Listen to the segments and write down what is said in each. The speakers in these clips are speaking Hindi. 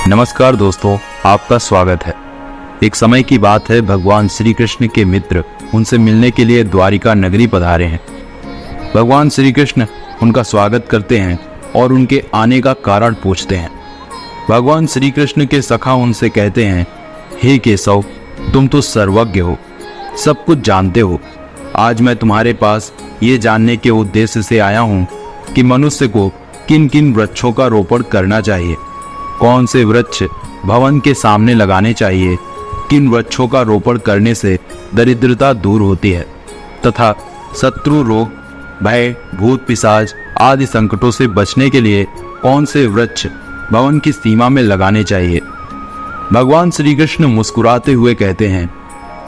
नमस्कार दोस्तों, आपका स्वागत है। एक समय की बात है, भगवान श्री कृष्ण के मित्र उनसे मिलने के लिए द्वारिका नगरी पधारे हैं। भगवान श्री कृष्ण उनका स्वागत करते हैं और उनके आने का कारण पूछते हैं। भगवान श्री कृष्ण के सखा उनसे कहते हैं, हे केशव, तुम तो सर्वज्ञ हो, सब कुछ जानते हो। आज मैं तुम्हारे पास ये जानने के उद्देश्य से आया हूँ कि मनुष्य को किन किन वृक्षों का रोपण करना चाहिए, कौन से वृक्ष भवन के सामने लगाने चाहिए, किन वृक्षों का रोपण करने से दरिद्रता दूर होती है तथा शत्रु, रोग, भय, भूत पिशाच आदि संकटों से बचने के लिए कौन से वृक्ष भवन की सीमा में लगाने चाहिए। भगवान श्री कृष्ण मुस्कुराते हुए कहते हैं,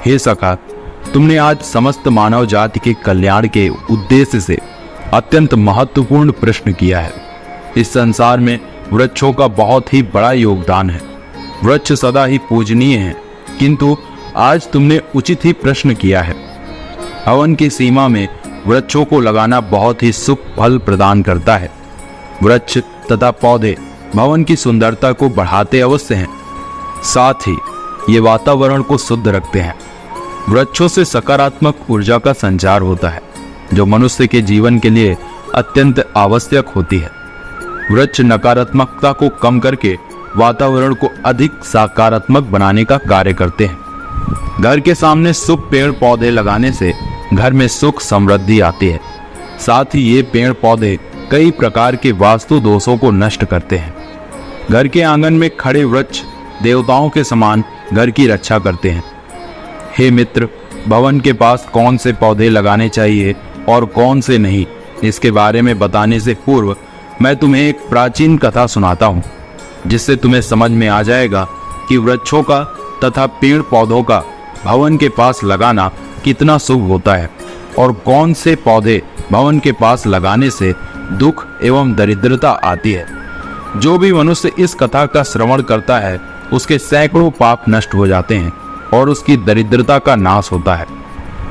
हे सखा, तुमने आज समस्त मानव जाति के कल्याण के उद्देश्य से अत्यंत महत्वपूर्ण प्रश्न किया है। इस संसार में वृक्षों का बहुत ही बड़ा योगदान है। वृक्ष सदा ही पूजनीय हैं, किंतु आज तुमने उचित ही प्रश्न किया है। हवन की सीमा में वृक्षों को लगाना बहुत ही सुख फल प्रदान करता है। वृक्ष तथा पौधे भवन की सुंदरता को बढ़ाते अवश्य हैं, साथ ही ये वातावरण को शुद्ध रखते हैं। वृक्षों से सकारात्मक ऊर्जा का संचार होता है, जो मनुष्य के जीवन के लिए अत्यंत आवश्यक होती है। वृक्ष नकारात्मकता को कम करके वातावरण को अधिक सकारात्मक बनाने का कार्य करते हैं। घर के सामने शुभ पेड़ पौधे लगाने से घर में सुख समृद्धि आती है। साथ ही ये पेड़ पौधे कई प्रकार के वास्तु दोषों को नष्ट करते हैं। घर के आंगन में खड़े वृक्ष देवताओं के समान घर की रक्षा करते हैं। हे मित्र, भवन के पास कौन से पौधे लगाने चाहिए और कौन से नहीं, इसके बारे में बताने से पूर्व मैं तुम्हें एक प्राचीन कथा सुनाता हूँ, जिससे तुम्हें समझ में आ जाएगा कि वृक्षों का तथा पेड़ पौधों का भवन के पास लगाना कितना शुभ होता है और कौन से पौधे भवन के पास लगाने से दुख एवं दरिद्रता आती है। जो भी मनुष्य इस कथा का श्रवण करता है, उसके सैकड़ों पाप नष्ट हो जाते हैं और उसकी दरिद्रता का नाश होता है।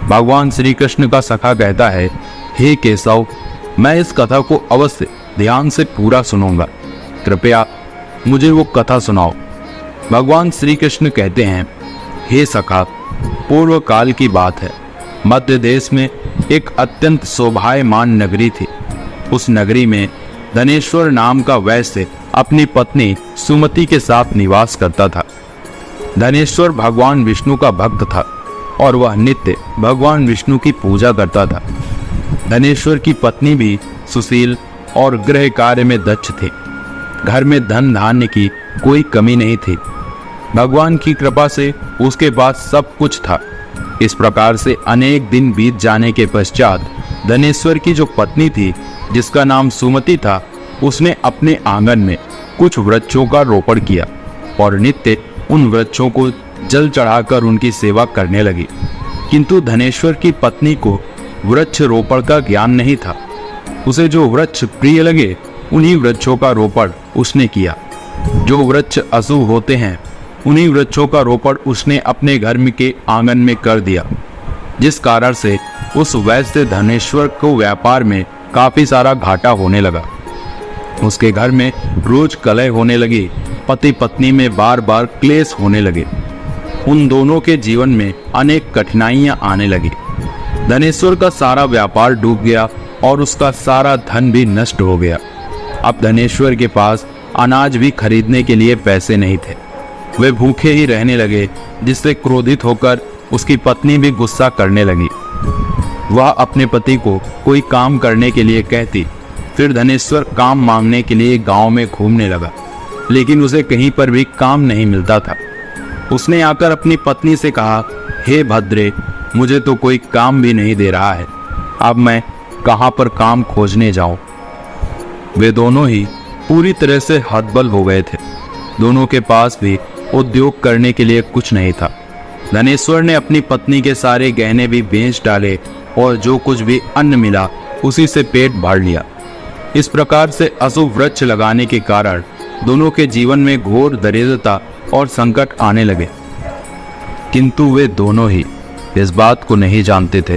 भगवान श्री कृष्ण का सखा कहता है, हे केशव, मैं इस कथा को अवश्य ध्यान से पूरा सुनूंगा, कृपया मुझे वो कथा सुनाओ। भगवान श्री कृष्ण कहते हैं, हे सखा, पूर्व काल की बात है। मध्य देश में एक अत्यंत शोभायमान नगरी थी। उस नगरी में धनेश्वर नाम का वैश्य अपनी पत्नी सुमति के साथ निवास करता था। धनेश्वर भगवान विष्णु का भक्त था और वह नित्य भगवान विष्णु की पूजा करता था। धनेश्वर की पत्नी भी सुशील और गृह कार्य में दक्ष थे। घर में धन धान्य की कोई कमी नहीं थी। भगवान की कृपा से उसके पास सब कुछ था। इस प्रकार से अनेक दिन बीत जाने के पश्चात धनेश्वर की जो पत्नी थी, जिसका नाम सुमति था, उसने अपने आंगन में कुछ वृक्षों का रोपण किया और नित्य उन वृक्षों को जल चढ़ाकर उनकी सेवा करने लगी। किंतु धनेश्वर की पत्नी को वृक्ष रोपण का ज्ञान नहीं था। उसे जो वृक्ष प्रिय लगे उन्हीं वृक्षों का रोपण उसने किया। जो वृक्ष अशुभ होते हैं, उन्हीं वृक्षों का रोपण उसने अपने घर में के आंगन में कर दिया, जिस कारण से उस वैश्य धनेश्वर को व्यापार में काफी सारा घाटा होने लगा। उसके घर में रोज कलह होने लगी, पति पत्नी में बार बार क्लेश होने लगे। उन दोनों के जीवन में अनेक कठिनाइयां आने लगी। धनेश्वर का सारा व्यापार डूब गया और उसका सारा धन भी नष्ट हो गया। अब धनेश्वर के पास अनाज भी खरीदने के लिए पैसे नहीं थे। वे भूखे ही रहने लगे, जिससे क्रोधित होकर उसकी पत्नी भी गुस्सा करने लगी। वह अपने पति को कोई काम करने के लिए कहती। फिर धनेश्वर काम मांगने के लिए गांव में घूमने लगा, लेकिन उसे कहीं पर भी काम नहीं मिलता था। उसने आकर अपनी पत्नी से कहा, हे भद्रे, मुझे तो कोई काम भी नहीं दे रहा है, अब मैं कहाँ पर काम खोजने जाऊं। वे दोनों ही पूरी तरह से हतबल हो गए थे। दोनों के पास भी उद्योग करने के लिए कुछ नहीं था। धनेश्वर ने अपनी पत्नी के सारे गहने भी बेच डाले और जो कुछ भी अन्न मिला उसी से पेट भर लिया। इस प्रकार से अशुभ वृक्ष लगाने के कारण दोनों के जीवन में घोर दरिद्रता और संकट आने लगे। किंतु वे दोनों ही इस बात को नहीं जानते थे।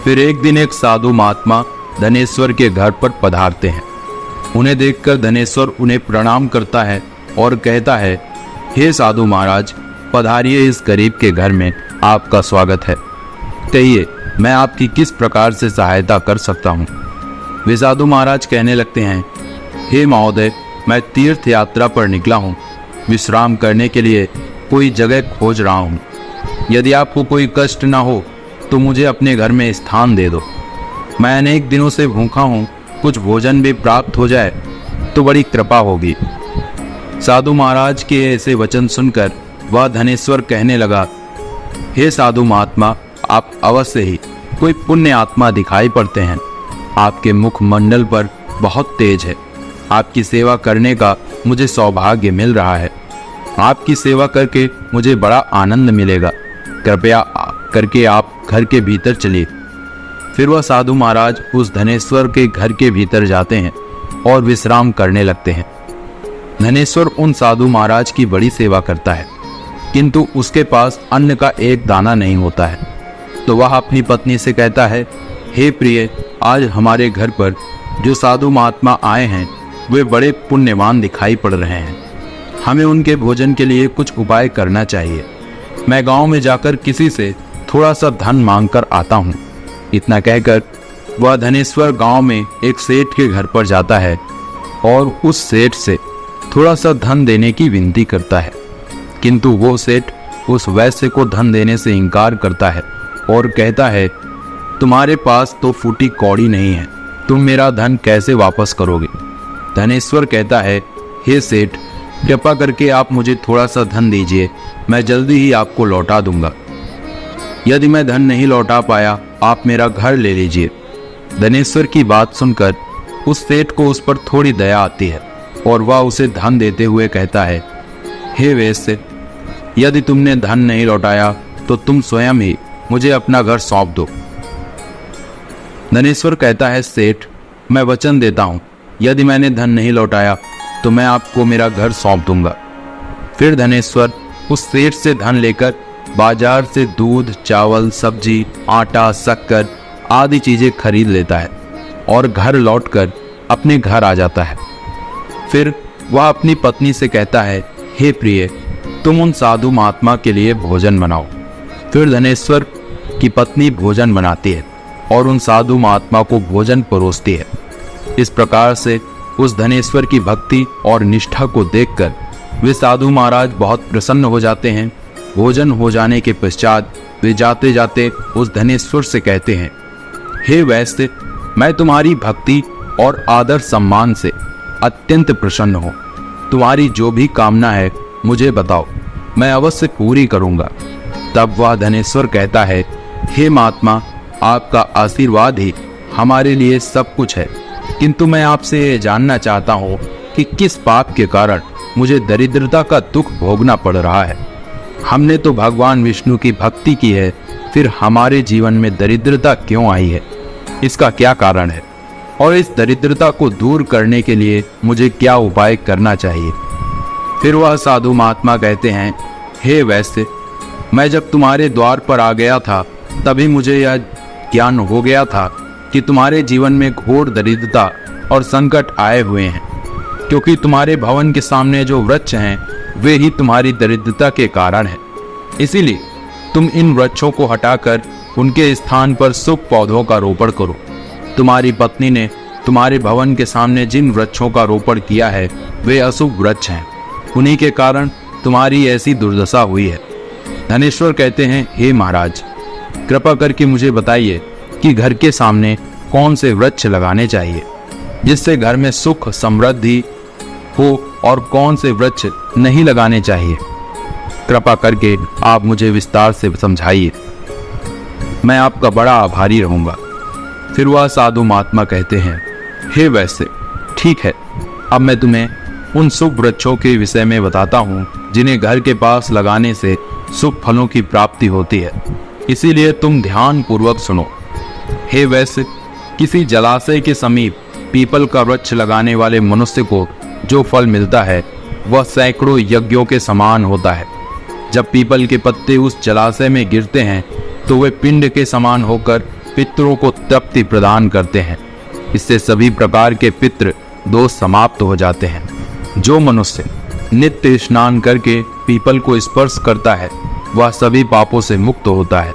फिर एक दिन एक साधु महात्मा धनेश्वर के घर पर पधारते हैं। उन्हें देखकर धनेश्वर उन्हें प्रणाम करता है और कहता है, हे साधु महाराज, पधारिए, इस गरीब के घर में आपका स्वागत है। कहिए, मैं आपकी किस प्रकार से सहायता कर सकता हूँ। वे साधु महाराज कहने लगते हैं, हे महोदय, मैं तीर्थ यात्रा पर निकला हूँ, विश्राम करने के लिए कोई जगह खोज रहा हूँ। यदि आपको कोई कष्ट ना हो तो मुझे अपने घर में स्थान दे दो। मैं अनेक दिनों से भूखा हूँ, कुछ भोजन भी प्राप्त हो जाए तो बड़ी कृपा होगी। साधु महाराज के ऐसे वचन सुनकर वह धनेश्वर कहने लगा, हे साधु महात्मा, आप अवश्य ही कोई पुण्य आत्मा दिखाई पड़ते हैं। आपके मुख मंडल पर बहुत तेज है। आपकी सेवा करने का मुझे सौभाग्य मिल रहा है। आपकी सेवा करके मुझे बड़ा आनंद मिलेगा। कृपया करके आप घर के भीतर चलिए। फिर वह साधु महाराज उस धनेश्वर के घर के भीतर जाते हैं और विश्राम करने लगते हैं। धनेश्वर उन साधु महाराज की बड़ी सेवा करता है, किंतु उसके पास अन्न का एक दाना नहीं होता है। तो वह अपनी पत्नी से कहता है, हे प्रिय, आज हमारे घर पर जो साधु महात्मा आए हैं वे बड़े पुण्यवान दिखाई पड़ रहे हैं। हमें उनके भोजन के लिए कुछ उपाय करना चाहिए। मैं गांव में जाकर किसी से थोड़ा सा धन मांगकर आता हूँ। इतना कहकर वह धनेश्वर गांव में एक सेठ के घर पर जाता है और उस सेठ से थोड़ा सा धन देने की विनती करता है, किंतु वो सेठ उस वैश्य को धन देने से इनकार करता है और कहता है, तुम्हारे पास तो फूटी कौड़ी नहीं है, तुम मेरा धन कैसे वापस करोगे। धनेश्वर कहता है, हे सेठ, कृपा करके आप मुझे थोड़ा सा धन दीजिए, मैं जल्दी ही आपको लौटा दूंगा। यदि मैं धन नहीं लौटा पाया, आप मेरा घर ले लीजिए। धनेश्वर की बात सुनकर उस सेठ को उस पर थोड़ी दया आती है और वह उसे धन देते हुए कहता है, हे वैश्य, यदि तुमने धन नहीं लौटाया तो तुम स्वयं ही मुझे अपना घर सौंप दो। धनेश्वर कहता है, सेठ, मैं वचन देता हूँ, यदि मैंने धन नहीं लौटाया तो मैं आपको मेरा घर सौंप दूंगा। फिर धनेश्वर उस सेठ से धन लेकर बाजार से दूध, चावल, सब्जी, आटा, शक्कर आदि चीजें खरीद लेता है और घर लौटकर अपने घर आ जाता है। फिर वह अपनी पत्नी से कहता है, हे प्रिय, तुम उन साधु महात्मा के लिए भोजन बनाओ। फिर धनेश्वर की पत्नी भोजन बनाती है और उन साधु महात्मा को भोजन परोसती है। इस प्रकार से उस धनेश्वर की भक्ति और निष्ठा को देखकर वे साधु महाराज बहुत प्रसन्न हो जाते हैं। भोजन हो जाने के पश्चात वे जाते जाते उस धनेश्वर से कहते हैं, हे वैश्य, मैं तुम्हारी भक्ति और आदर सम्मान से अत्यंत प्रसन्न हूँ। तुम्हारी जो भी कामना है मुझे बताओ, मैं अवश्य पूरी करूँगा। तब वह धनेश्वर कहता है, हे महात्मा, आपका आशीर्वाद ही हमारे लिए सब कुछ है, किंतु मैं आपसे ये जानना चाहता हूँ कि किस पाप के कारण मुझे दरिद्रता का दुख भोगना पड़ रहा है। हमने तो भगवान विष्णु की भक्ति की है, फिर हमारे जीवन में दरिद्रता क्यों आई है, इसका क्या कारण है, और इस दरिद्रता को दूर करने के लिए मुझे क्या उपाय करना चाहिए। फिर वह साधु महात्मा कहते हैं, हे वैश्य, मैं जब तुम्हारे द्वार पर आ गया था तभी मुझे यह ज्ञान हो गया था कि तुम्हारे जीवन में घोर दरिद्रता और संकट आए हुए हैं, क्योंकि तुम्हारे भवन के सामने जो वृक्ष हैं वे ही तुम्हारी दरिद्रता के कारण हैं। इसीलिए तुम इन वृक्षों को हटाकर उनके स्थान पर शुभ पौधों का रोपण करो। तुम्हारी पत्नी ने तुम्हारे भवन के सामने जिन वृक्षों का रोपण किया है वे अशुभ वृक्ष हैं, उन्हीं के कारण तुम्हारी ऐसी दुर्दशा हुई है। धनेश्वर कहते हैं, हे महाराज, कृपा करके मुझे बताइए कि घर के सामने कौन से वृक्ष लगाने चाहिए जिससे घर में सुख समृद्धि हो, और कौन से वृक्ष नहीं लगाने चाहिए। कृपा करके आप मुझे विस्तार से समझाइए, मैं आपका बड़ा आभारी रहूंगा। फिर वह साधु महात्मा कहते हैं, हे वैश्य, ठीक है, अब मैं तुम्हें उन शुभ वृक्षों के विषय में बताता हूँ जिन्हें घर के पास लगाने से शुभ फलों की प्राप्ति होती है, इसीलिए तुम ध्यान पूर्वक सुनो। हे वैश्य, किसी जलाशय के समीप पीपल का वृक्ष लगाने वाले मनुष्य को जो फल मिलता है वह सैकड़ों यज्ञों के समान होता है। जब पीपल के पत्ते उस जलाशय में गिरते हैं तो वे पिंड के समान होकर पितरों को तृप्ति प्रदान करते हैं। इससे सभी प्रकार के पितृ दोष समाप्त हो जाते हैं। जो मनुष्य नित्य स्नान करके पीपल को स्पर्श करता है वह सभी पापों से मुक्त होता है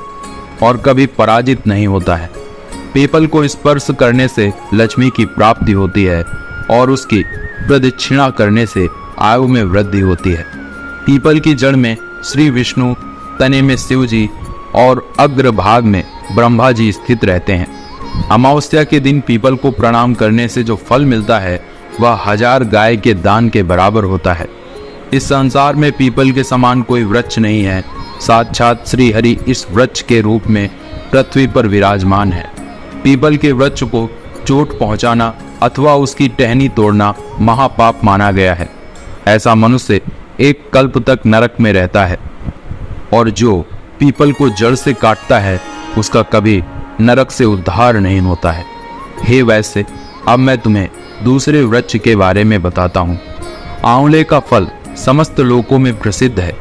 और कभी पराजित नहीं होता है। पीपल को स्पर्श करने से लक्ष्मी की प्राप्ति होती है और उसकी प्रदक्षिणा करने से आयु में वृद्धि होती है। पीपल की जड़ में श्री विष्णु, तने में शिव जी और अग्रभाग में ब्रह्मा जी स्थित रहते हैं। अमावस्या के दिन पीपल को प्रणाम करने से जो फल मिलता है वह 1000 गाय के दान के बराबर होता है। इस संसार में पीपल के समान कोई वृक्ष नहीं है। साक्षात श्री हरि इस वृक्ष के रूप में पृथ्वी पर विराजमान है। पीपल के वृक्ष को चोट पहुंचाना अथवा उसकी टहनी तोड़ना महापाप माना गया है। ऐसा मनुष्य एक कल्प तक नरक में रहता है और जो पीपल को जड़ से काटता है उसका कभी नरक से उद्धार नहीं होता है। हे वैश्य, अब मैं तुम्हें दूसरे वृक्ष के बारे में बताता हूँ। आंवले का फल समस्त लोकों में प्रसिद्ध है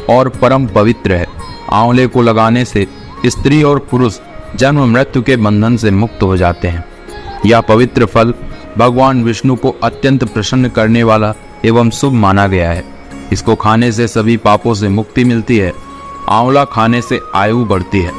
और परम पवित्र है। आंवले को लगाने से स्त्री और पुरुष जन्म मृत्यु के बंधन से मुक्त हो जाते हैं। यह पवित्र फल भगवान विष्णु को अत्यंत प्रसन्न करने वाला एवं शुभ माना गया है। इसको खाने से सभी पापों से मुक्ति मिलती है। आंवला खाने से आयु बढ़ती है।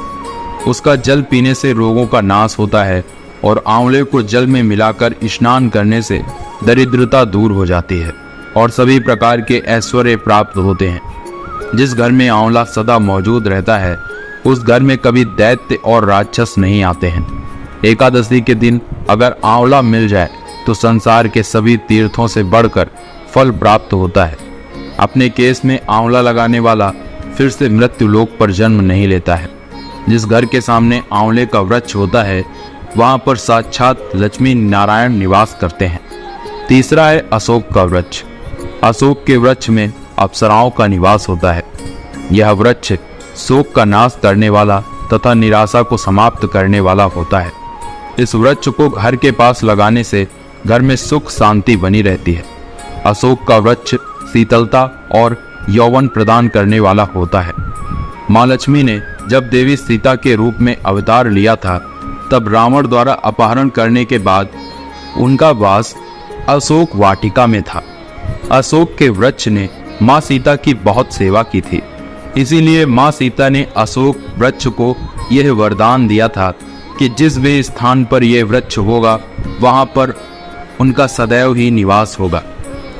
उसका जल पीने से रोगों का नाश होता है और आंवले को जल में मिलाकर स्नान करने से दरिद्रता दूर हो जाती है और सभी प्रकार के ऐश्वर्य प्राप्त होते हैं। जिस घर में आंवला सदा मौजूद रहता है उस घर में कभी दैत्य और राक्षस नहीं आते हैं। एकादशी के दिन अगर आंवला मिल जाए तो संसार के सभी तीर्थों से बढ़कर फल प्राप्त होता है। अपने केस में आंवला लगाने वाला फिर से मृत्यु लोक पर जन्म नहीं लेता है। जिस घर के सामने आंवले का वृक्ष होता है वहां पर साक्षात लक्ष्मी नारायण निवास करते हैं। तीसरा है अशोक का वृक्ष। अशोक के वृक्ष में अप्सराओं का निवास होता है। यह वृक्ष शोक का नाश करने वाला तथा निराशा को समाप्त करने वाला होता है। इस वृक्ष को घर के पास लगाने से घर में सुख शांति बनी रहती है। अशोक का वृक्ष शीतलता और यौवन प्रदान करने वाला होता है। माँ लक्ष्मी ने जब देवी सीता के रूप में अवतार लिया था तब रावण द्वारा अपहरण करने के बाद उनका वास अशोक वाटिका में था। अशोक के वृक्ष ने माँ सीता की बहुत सेवा की थी, इसीलिए माँ सीता ने अशोक वृक्ष को यह वरदान दिया था कि जिस भी स्थान पर यह वृक्ष होगा वहां पर उनका सदैव ही निवास होगा।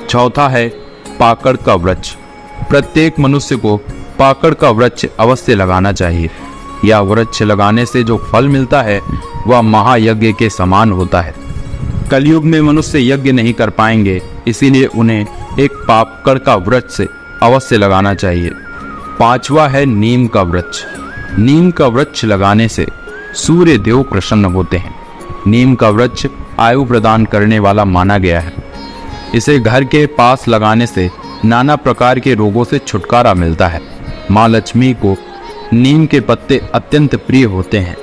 चौथा है पाकड़ का वृक्ष। प्रत्येक मनुष्य को पाकड़ का वृक्ष अवश्य लगाना चाहिए। यह वृक्ष लगाने से जो फल मिलता है वह महायज्ञ के समान होता है। कलयुग में मनुष्य यज्ञ नहीं कर पाएंगे, इसीलिए उन्हें एक पाकड़ का वृक्ष से अवश्य लगाना चाहिए। पांचवा है नीम का वृक्ष। नीम का वृक्ष लगाने से सूर्य देव प्रसन्न होते हैं। नीम का वृक्ष आयु प्रदान करने वाला माना गया है। इसे घर के पास लगाने से नाना प्रकार के रोगों से छुटकारा मिलता है। माँ लक्ष्मी को नीम के पत्ते अत्यंत प्रिय होते हैं,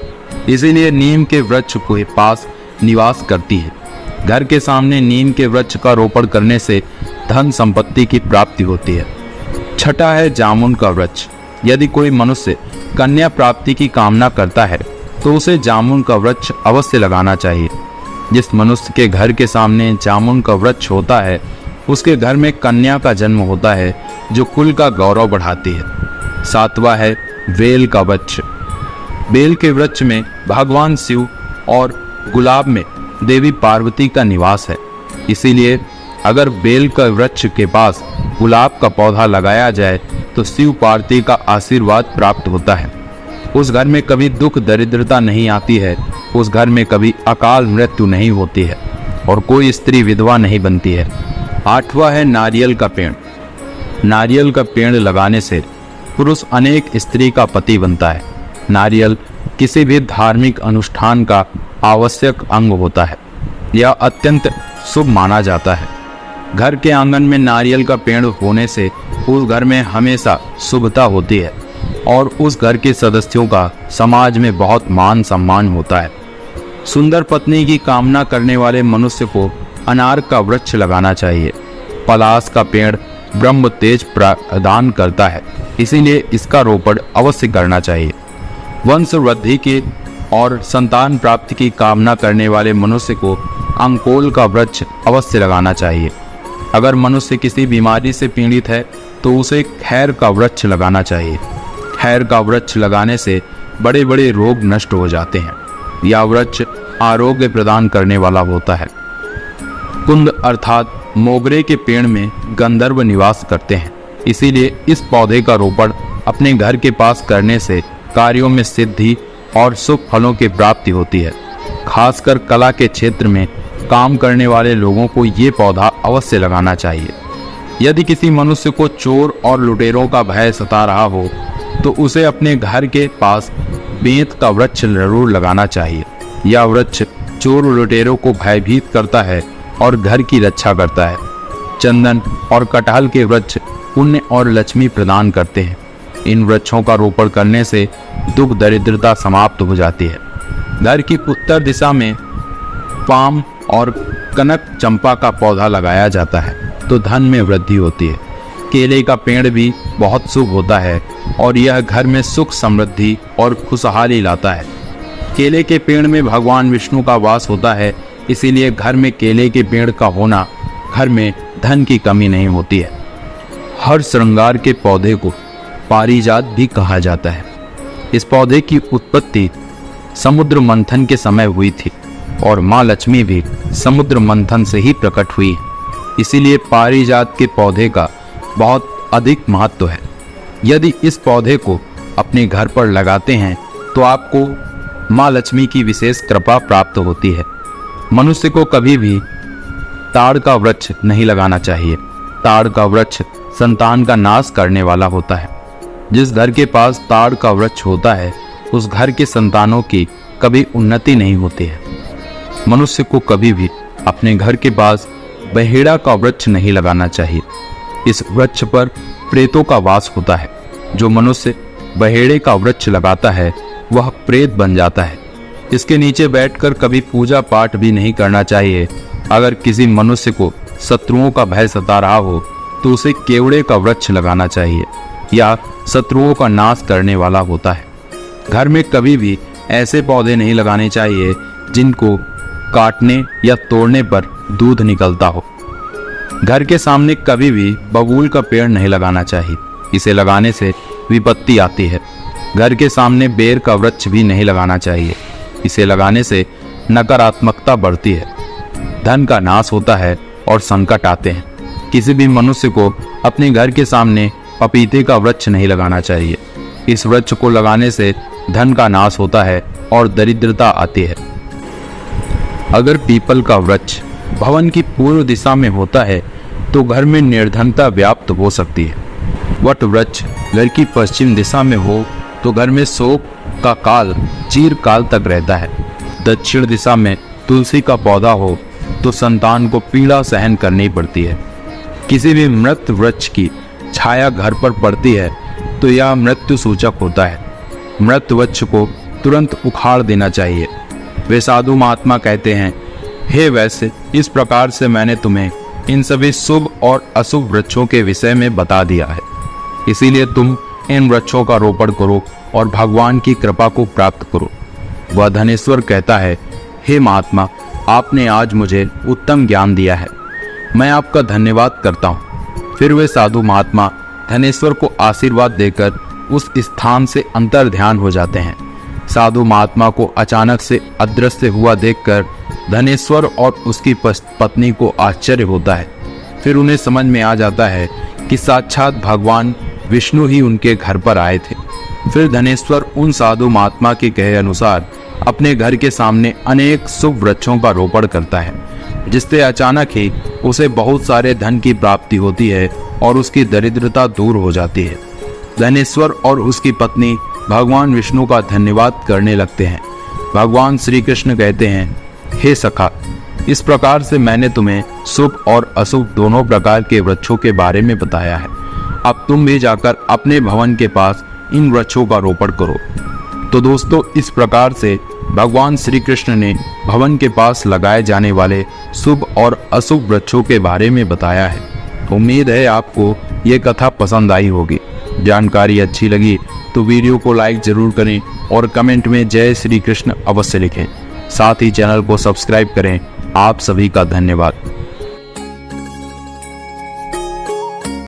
इसीलिए नीम के वृक्ष के पास निवास करती है। घर के सामने नीम के वृक्ष का रोपण करने से धन संपत्ति की प्राप्ति होती है। छठा है जामुन का वृक्ष। यदि कोई मनुष्य कन्या प्राप्ति की कामना करता है तो उसे जामुन का वृक्ष अवश्य लगाना चाहिए। जिस मनुष्य के घर के सामने जामुन का वृक्ष होता है उसके घर में कन्या का जन्म होता है जो कुल का गौरव बढ़ाती है। सातवां है बेल का वृक्ष। बेल के वृक्ष में भगवान शिव और गुलाब में देवी पार्वती का निवास है, इसीलिए अगर बेल का वृक्ष के पास गुलाब का पौधा लगाया जाए तो शिव पार्वती का आशीर्वाद प्राप्त होता है। उस घर में कभी दुख दरिद्रता नहीं आती है, उस घर में कभी अकाल मृत्यु नहीं होती है और कोई स्त्री विधवा नहीं बनती है। आठवां है नारियल का पेड़। नारियल का पेड़ लगाने से पुरुष अनेक स्त्री का पति बनता है। नारियल किसी भी धार्मिक अनुष्ठान का आवश्यक अंग होता है। यह अत्यंत शुभ माना जाता है। घर के आंगन में नारियल का पेड़ होने से उस घर में हमेशा शुभता होती है और उस घर के सदस्यों का समाज में बहुत मान सम्मान होता है। सुंदर पत्नी की कामना करने वाले मनुष्य को अनार का वृक्ष लगाना चाहिए। पलाश का पेड़ ब्रह्म तेज प्रदान करता है, इसीलिए इसका रोपण अवश्य करना चाहिए। वंश वृद्धि की और संतान प्राप्ति की कामना करने वाले मनुष्य को अंकोल का वृक्ष अवश्य लगाना चाहिए। अगर मनुष्य किसी बीमारी से पीड़ित है तो उसे खैर का वृक्ष लगाना चाहिए। खैर का वृक्ष लगाने से बड़े बड़े रोग नष्ट हो जाते हैं। यह वृक्ष आरोग्य प्रदान करने वाला होता है। कुंद अर्थात मोगरे के पेड़ में गंधर्व निवास करते हैं, इसीलिए इस पौधे का रोपण अपने घर के पास करने से कार्यों में सिद्धि और शुभ फलों की प्राप्ति होती है। खासकर कला के क्षेत्र में काम करने वाले लोगों को ये पौधा अवश्य लगाना चाहिए। यदि किसी मनुष्य को चोर और लुटेरों का भय सता रहा हो तो उसे अपने घर के पास बेंत का वृक्ष जरूर लगाना चाहिए। यह वृक्ष चोर लुटेरों को भयभीत करता है और घर की रक्षा करता है। चंदन और कटहल के वृक्ष पुण्य और लक्ष्मी प्रदान करते हैं। इन वृक्षों का रोपण करने से दुख दरिद्रता समाप्त हो जाती है। घर की उत्तर दिशा में पाम और कनक चंपा का पौधा लगाया जाता है तो धन में वृद्धि होती है। केले का पेड़ भी बहुत शुभ होता है और यह घर में सुख समृद्धि और खुशहाली लाता है। केले के पेड़ में भगवान विष्णु का वास होता है, इसीलिए घर में केले के पेड़ का होना घर में धन की कमी नहीं होती है। हर श्रृंगार के पौधे को पारिजात भी कहा जाता है। इस पौधे की उत्पत्ति समुद्र मंथन के समय हुई थी और माँ लक्ष्मी भी समुद्र मंथन से ही प्रकट हुई, इसीलिए पारिजात के पौधे का बहुत अधिक महत्व है। यदि इस पौधे को अपने घर पर लगाते हैं तो आपको माँ लक्ष्मी की विशेष कृपा प्राप्त होती है। मनुष्य को कभी भी ताड़ का वृक्ष नहीं लगाना चाहिए। ताड़ का वृक्ष संतान का नाश करने वाला होता है। जिस घर के पास ताड़ का वृक्ष होता है उस घर के संतानों की कभी उन्नति नहीं होती है। मनुष्य को कभी भी अपने घर के पास बहेड़ा का वृक्ष नहीं लगाना चाहिए। इस वृक्ष पर प्रेतों का वास होता है। जो मनुष्य बहेड़े का वृक्ष लगाता है वह प्रेत बन जाता है। इसके नीचे बैठकर कभी पूजा पाठ भी नहीं करना चाहिए। अगर किसी मनुष्य को शत्रुओं का भय सता रहा हो तो उसे केवड़े का वृक्ष लगाना चाहिए। यह शत्रुओं का नाश करने वाला होता है। घर में कभी भी ऐसे पौधे नहीं लगाने चाहिए जिनको काटने या तोड़ने पर दूध निकलता हो। घर के सामने कभी भी बबूल का पेड़ नहीं लगाना चाहिए। इसे लगाने से विपत्ति आती है। घर के सामने बेर का वृक्ष भी नहीं लगाना चाहिए। इसे लगाने से नकारात्मकता बढ़ती है, धन का नाश होता है और संकट आते हैं। किसी भी मनुष्य को अपने घर के सामने पपीते का वृक्ष नहीं लगाना चाहिए। इस वृक्ष को लगाने से धन का नाश होता है और दरिद्रता आती है। अगर पीपल का वृक्ष भवन की पूर्व दिशा में होता है तो घर में निर्धनता व्याप्त हो सकती है। वट वृक्ष घर की पश्चिम दिशा में हो तो घर में शोक का काल चिरकाल तक रहता है। दक्षिण दिशा में तुलसी का पौधा हो तो संतान को पीड़ा सहन करनी पड़ती है। किसी भी मृत वृक्ष की छाया घर पर पड़ती है तो यह मृत्यु सूचक होता है। मृत वृक्ष को तुरंत उखाड़ देना चाहिए। वे साधु महात्मा कहते हैं, हे वैश्य, इस प्रकार से मैंने तुम्हें इन सभी शुभ और अशुभ वृक्षों के विषय में बता दिया है। इसीलिए तुम इन वृक्षों का रोपण करो और भगवान की कृपा को प्राप्त करो। वह धनेश्वर कहता है, हे महात्मा, आपने आज मुझे उत्तम ज्ञान दिया है, मैं आपका धन्यवाद करता हूँ। फिर वे साधु महात्मा धनेश्वर को आशीर्वाद देकर उस स्थान से अंतर ध्यान हो जाते हैं। साधु महात्मा को अचानक से अदृश्य हुआ देखकर धनेश्वर और उसकी पत्नी को आश्चर्य होता है। फिर उन्हें समझ में आ जाता है कि साक्षात भगवान विष्णु ही उनके घर पर आए थे। फिर धनेश्वर उन साधु महात्मा के कहे अनुसार अपने घर के सामने अनेक शुभ वृक्षों का रोपण करता है, जिससे अचानक ही उसे बहुत सारे धन की प्राप्ति होती है और उसकी दरिद्रता दूर हो जाती है। धनेश्वर और उसकी पत्नी भगवान विष्णु का धन्यवाद करने लगते हैं। भगवान श्री कृष्ण कहते हैं, हे सखा, इस प्रकार से मैंने तुम्हें शुभ और अशुभ दोनों प्रकार के वृक्षों के बारे में बताया है। अब तुम भी जाकर अपने भवन के पास इन वृक्षों का रोपण करो। तो दोस्तों, इस प्रकार से भगवान श्री कृष्ण ने भवन के पास लगाए जाने वाले शुभ और अशुभ वृक्षों के बारे में बताया है। उम्मीद है आपको ये कथा पसंद आई होगी। जानकारी अच्छी लगी तो वीडियो को लाइक जरूर करें और कमेंट में जय श्री कृष्ण अवश्य लिखें। साथ ही चैनल को सब्सक्राइब करें। आप सभी का धन्यवाद।